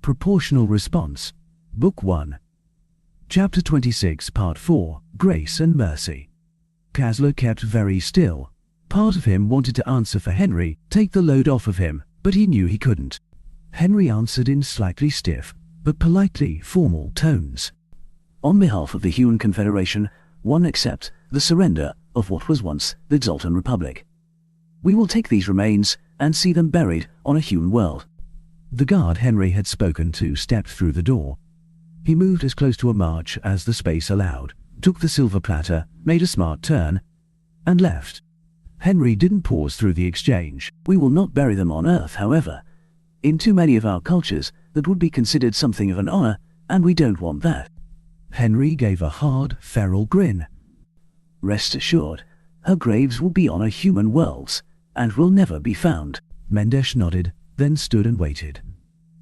Proportional Response, Book 1, Chapter 26, Part 4, Grace and Mercy. Kasler kept very still. Part of him wanted to answer for Henry, take the load off of him, but he knew he couldn't. Henry answered in slightly stiff, but politely formal tones. On behalf of the Human Confederation, one accept the surrender of what was once the Zoltan Republic. We will take these remains and see them buried on a human world. The guard Henry had spoken to stepped through the door. He moved as close to a march as the space allowed, took the silver platter, made a smart turn, and left. Henry didn't pause through the exchange. We will not bury them on Earth, however. In too many of our cultures, that would be considered something of an honor, and we don't want that. Henry gave a hard, feral grin. Rest assured, her graves will be on a human worlds, and will never be found. Mendesh nodded, then stood and waited.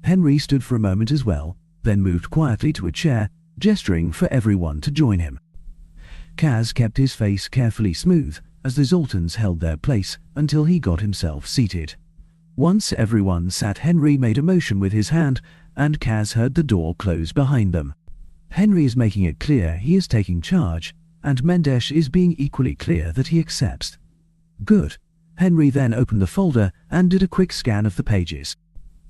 Henry stood for a moment as well, then moved quietly to a chair, gesturing for everyone to join him. Kaz kept his face carefully smooth as the Zoltans held their place until he got himself seated. Once everyone sat, Henry made a motion with his hand, and Kaz heard the door close behind them. Henry is making it clear he is taking charge, and Mendesh is being equally clear that he accepts. Good. Henry then opened the folder and did a quick scan of the pages.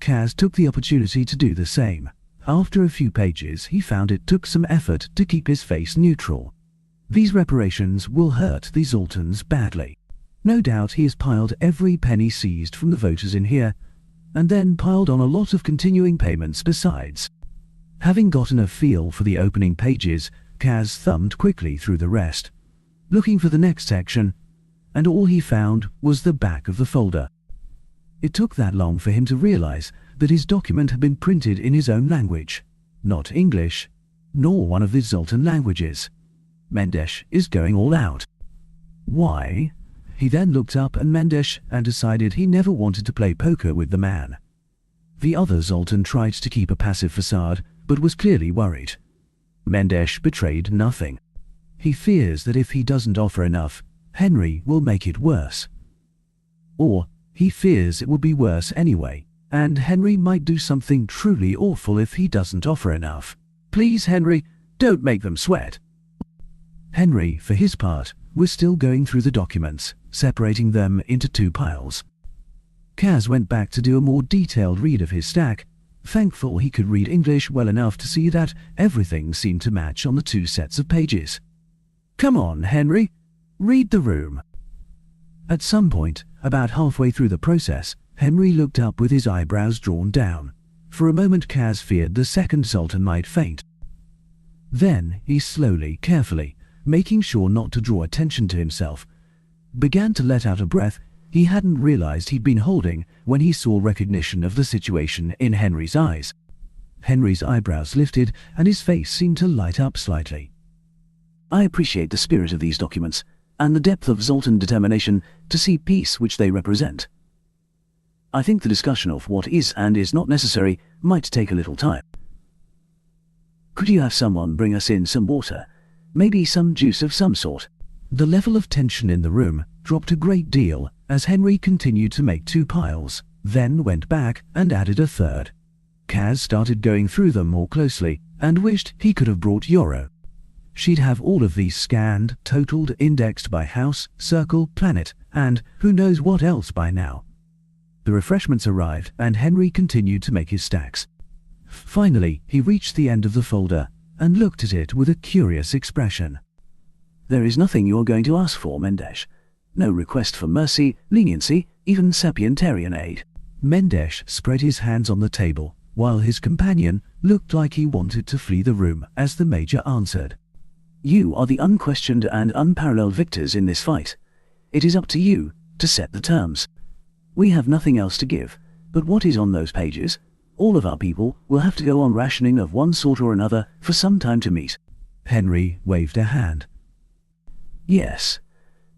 Kaz took the opportunity to do the same. After a few pages, he found it took some effort to keep his face neutral. These reparations will hurt the Zoltans badly. No doubt he has piled every penny seized from the voters in here, and then piled on a lot of continuing payments besides. Having gotten a feel for the opening pages, Kaz thumbed quickly through the rest, looking for the next section, and all he found was the back of the folder. It took that long for him to realize that his document had been printed in his own language, not English, nor one of the Zoltan languages. Mendesh is going all out. Why? He then looked up at Mendesh and decided he never wanted to play poker with the man. The other Zoltan tried to keep a passive facade, but was clearly worried. Mendesh betrayed nothing. He fears that if he doesn't offer enough, Henry will make it worse. Or he fears it will be worse anyway, and Henry might do something truly awful if he doesn't offer enough. Please, Henry, don't make them sweat. Henry, for his part, was still going through the documents, separating them into two piles. Kaz went back to do a more detailed read of his stack, thankful he could read English well enough to see that everything seemed to match on the two sets of pages. Come on, Henry, read the room. At some point, about halfway through the process, Henry looked up with his eyebrows drawn down. For a moment Kaz feared the second Zoltan might faint. Then he slowly, carefully, making sure not to draw attention to himself, began to let out a breath he hadn't realized he'd been holding when he saw recognition of the situation in Henry's eyes. Henry's eyebrows lifted and his face seemed to light up slightly. I appreciate the spirit of these documents and the depth of Zoltan determination to see peace which they represent. I think the discussion of what is and is not necessary might take a little time. Could you have someone bring us in some water? Maybe some juice of some sort. The level of tension in the room dropped a great deal as Henry continued to make two piles, then went back and added a third. Kaz started going through them more closely and wished he could have brought Yoro. She'd have all of these scanned, totaled, indexed by house, circle, planet, and who knows what else by now. The refreshments arrived and Henry continued to make his stacks. Finally, he reached the end of the folder and looked at it with a curious expression. There is nothing you are going to ask for, Mendesh. No request for mercy, leniency, even sapientarian aid. Mendesh spread his hands on the table, while his companion looked like he wanted to flee the room as the Major answered. You are the unquestioned and unparalleled victors in this fight. It is up to you to set the terms. We have nothing else to give, but what is on those pages? All of our people will have to go on rationing of one sort or another for some time to meet. Henry waved a hand. Yes.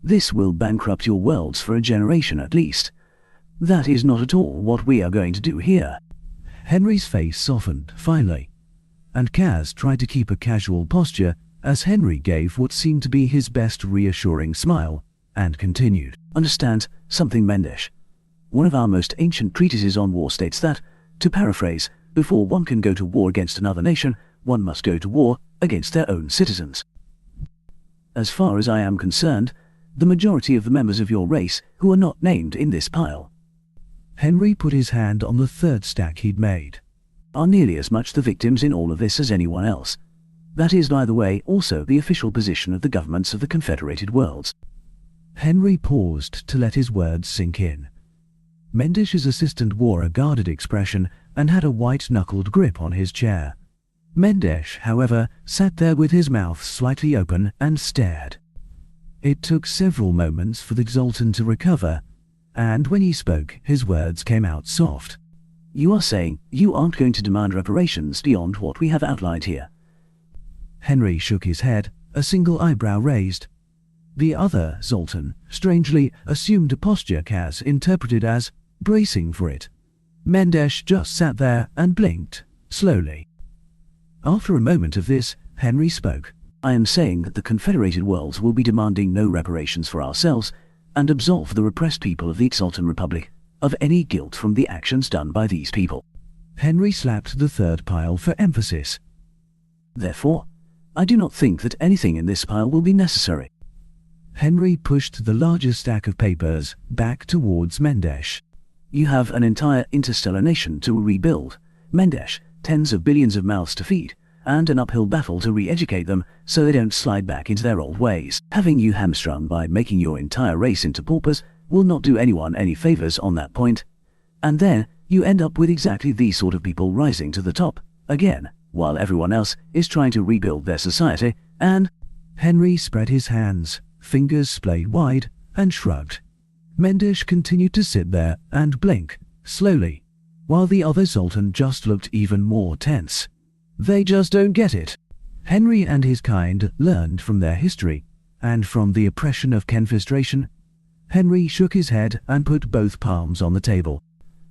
This will bankrupt your worlds for a generation at least. That is not at all what we are going to do here. Henry's face softened, finally, and Kaz tried to keep a casual posture as Henry gave what seemed to be his best reassuring smile, and continued. Understand something, Mendesh. One of our most ancient treatises on war states that, to paraphrase, Before one can go to war against another nation, one must go to war against their own citizens. As far as I am concerned, the majority of the members of your race who are not named in this pile," Henry put his hand on the third stack he'd made, "are nearly as much the victims in all of this as anyone else. That is, by the way, also the official position of the governments of the Confederated Worlds." Henry paused to let his words sink in. Mendish's assistant wore a guarded expression and had a white-knuckled grip on his chair. Mendesh, however, sat there with his mouth slightly open and stared. It took several moments for the Zoltan to recover, and when he spoke, his words came out soft. "You are saying you aren't going to demand reparations beyond what we have outlined here?" Henry shook his head, a single eyebrow raised. The other Zoltan, strangely, assumed a posture Kaz interpreted as bracing for it. Mendesh just sat there and blinked, slowly. After a moment of this, Henry spoke. "I am saying that the Confederated Worlds will be demanding no reparations for ourselves and absolve the repressed people of the Exultan Republic of any guilt from the actions done by these people." Henry slapped the third pile for emphasis. "Therefore, I do not think that anything in this pile will be necessary." Henry pushed the larger stack of papers back towards Mendesh. "You have an entire interstellar nation to rebuild, Mendesh, tens of billions of mouths to feed, and an uphill battle to re-educate them so they don't slide back into their old ways. Having you hamstrung by making your entire race into paupers will not do anyone any favors on that point. And then you end up with exactly these sort of people rising to the top, again, while everyone else is trying to rebuild their society, and—" Henry spread his hands, fingers splayed wide, and shrugged. Mendesh continued to sit there and blink, slowly, while the other Zoltan just looked even more tense. They just don't get it. Henry and his kind learned from their history, and from the oppression of Confederation. Henry shook his head and put both palms on the table.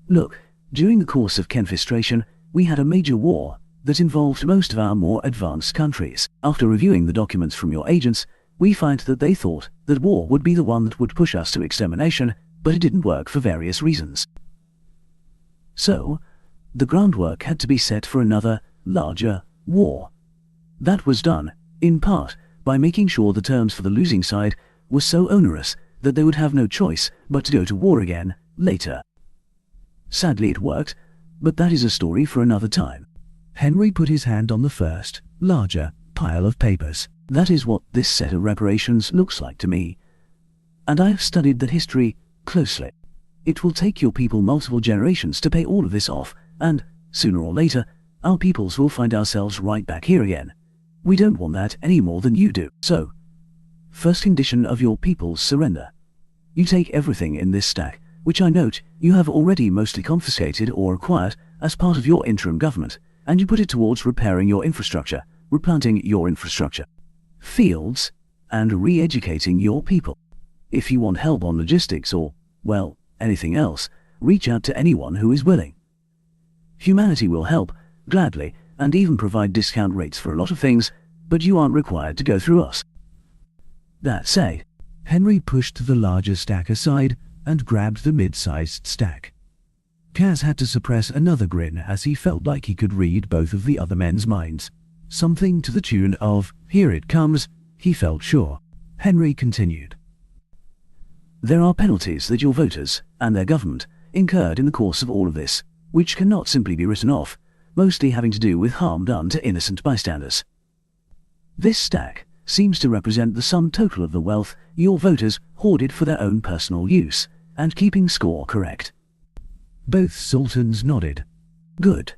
"Look, during the course of Confederation, we had a major war that involved most of our more advanced countries. After reviewing the documents from your agents, we find that they thought that war would be the one that would push us to extermination, but it didn't work for various reasons. So, the groundwork had to be set for another, larger war. That was done, in part, by making sure the terms for the losing side were so onerous that they would have no choice but to go to war again, later. Sadly it worked, but that is a story for another time." Henry put his hand on the first, larger, pile of papers. "That is what this set of reparations looks like to me. And I have studied that history closely. It will take your people multiple generations to pay all of this off, and, sooner or later, our peoples will find ourselves right back here again. We don't want that any more than you do. So, first condition of your people's surrender. You take everything in this stack, which I note you have already mostly confiscated or acquired as part of your interim government, and you put it towards repairing your infrastructure, replanting your infrastructure, fields, and re-educating your people. If you want help on logistics or, well, anything else, reach out to anyone who is willing. Humanity will help, gladly, and even provide discount rates for a lot of things, but you aren't required to go through us. That said," Henry pushed the larger stack aside and grabbed the mid-sized stack. Kaz had to suppress another grin as he felt like he could read both of the other men's minds. Something to the tune of, "Here it comes," he felt sure. Henry continued. "There are penalties that your voters, and their government, incurred in the course of all of this, which cannot simply be written off, mostly having to do with harm done to innocent bystanders. This stack seems to represent the sum total of the wealth your voters hoarded for their own personal use, and keeping score correct." Both sultans nodded. "Good.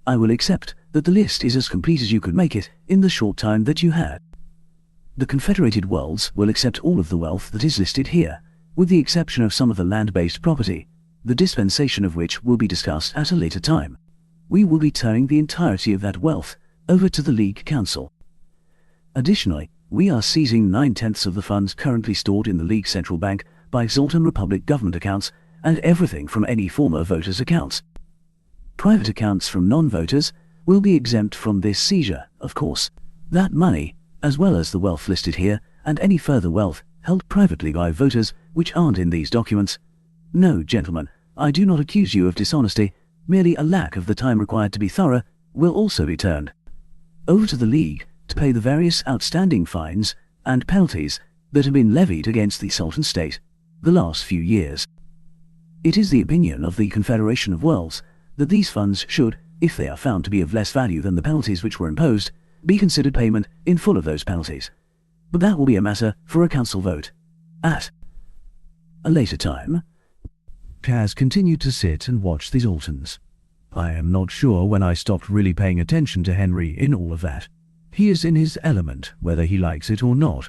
I will accept that the list is as complete as you could make it in the short time that you had. The Confederated Worlds will accept all of the wealth that is listed here, with the exception of some of the land-based property, the dispensation of which will be discussed at a later time. We will be turning the entirety of that wealth over to the League Council. Additionally, we are seizing 9/10 of the funds currently stored in the League Central Bank by Zoltan Republic government accounts and everything from any former voters' accounts. Private accounts from non-voters will be exempt from this seizure, of course. That money, as well as the wealth listed here, and any further wealth held privately by voters which aren't in these documents. No, gentlemen, I do not accuse you of dishonesty, merely a lack of the time required to be thorough, will also be turned over to the League to pay the various outstanding fines and penalties that have been levied against the Sultan State the last few years. It is the opinion of the Confederation of Worlds that these funds should, if they are found to be of less value than the penalties which were imposed, be considered payment in full of those penalties. But that will be a matter for a council vote at a later time. Kaz continued to sit and watch the Zoltans. I am not sure when I stopped really paying attention to Henry in all of that. He is in his element, whether he likes it or not.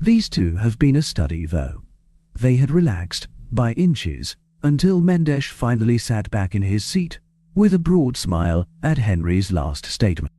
These two have been a study, though. They had relaxed, by inches, until Mendesh finally sat back in his seat, with a broad smile at Henry's last statement.